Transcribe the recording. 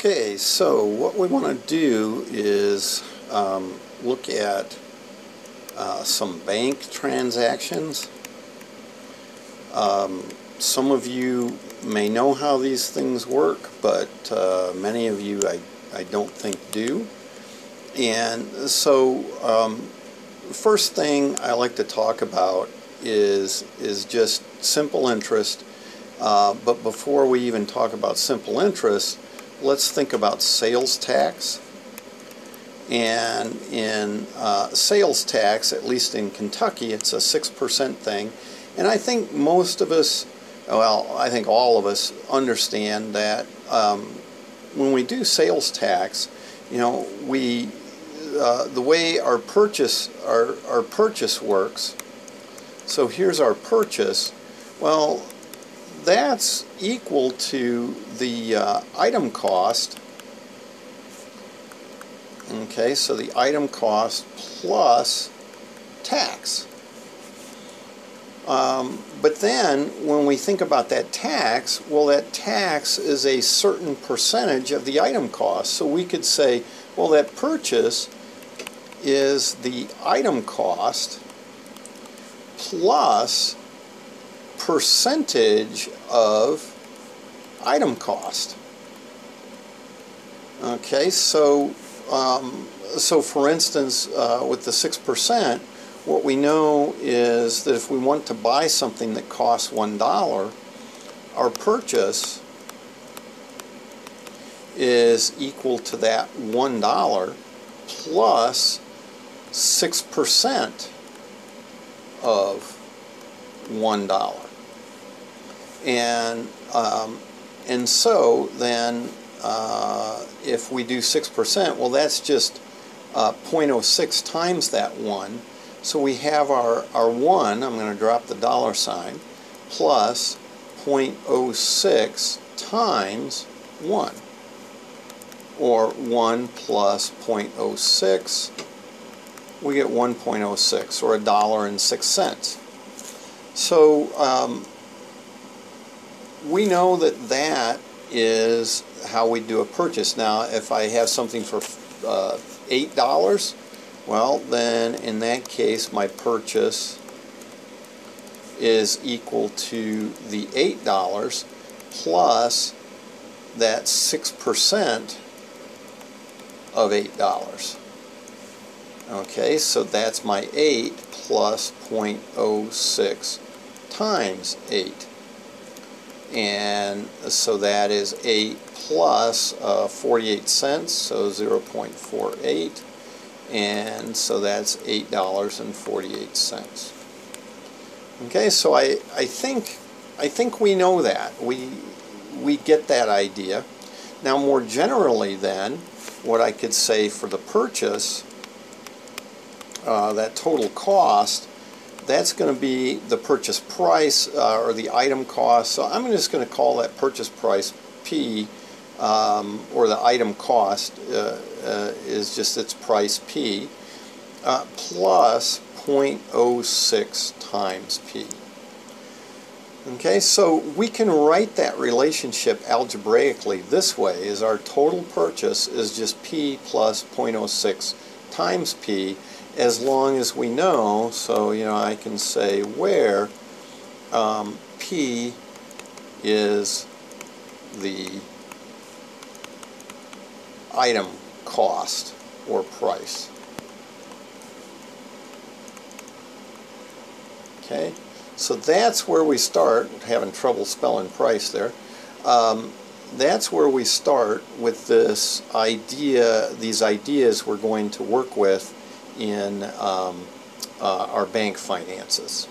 Okay, so what we want to do is look at some bank transactions. Some of you may know how these things work, but many of you I don't think do. And so first thing I like to talk about is just simple interest. But before we even talk about simple interest, let's think about sales tax. And in sales tax, at least in Kentucky, it's a 6% thing. And I think most of us, well, I think all of us understand that when we do sales tax, you know, we the way our purchase works. So here's our purchase. Well, that's equal to the item cost. Okay, so the item cost plus tax. But then when we think about that tax, well, that tax is a certain percentage of the item cost. So we could say, well, that purchase is the item cost plus percentage of item cost. Okay, so for instance, with the 6%, what we know is that if we want to buy something that costs $1, our purchase is equal to that $1 plus 6% of $1. And so then if we do 6%, well, that's just 0.06 times that 1. So we have our 1, I'm going to drop the dollar sign, plus 0.06 times 1. Or 1 plus 0.06, we get 1.06, or $1.06. So we know that that is how we do a purchase. Now, if I have something for $8, well, then in that case, my purchase is equal to the $8 plus that 6% of $8. Okay, so that's my 8 plus 0.06 times 8. And so that is 8 plus 48 cents, so 0.48. And so that's $8.48. Okay, so I think we know that. We get that idea. Now, more generally then, what I could say for the purchase, that total cost, that's going to be the purchase price or the item cost. So I'm just going to call that purchase price P, or the item cost is just its price P, plus 0.06 times P. Okay, so we can write that relationship algebraically this way, is our total purchase is just P plus 0.06 times P, as long as we know, so you know, I can say where P is the item cost or price. Okay, so that's where we start. Having trouble spelling price there. That's where we start with this idea, these ideas we're going to work with in our bank finances.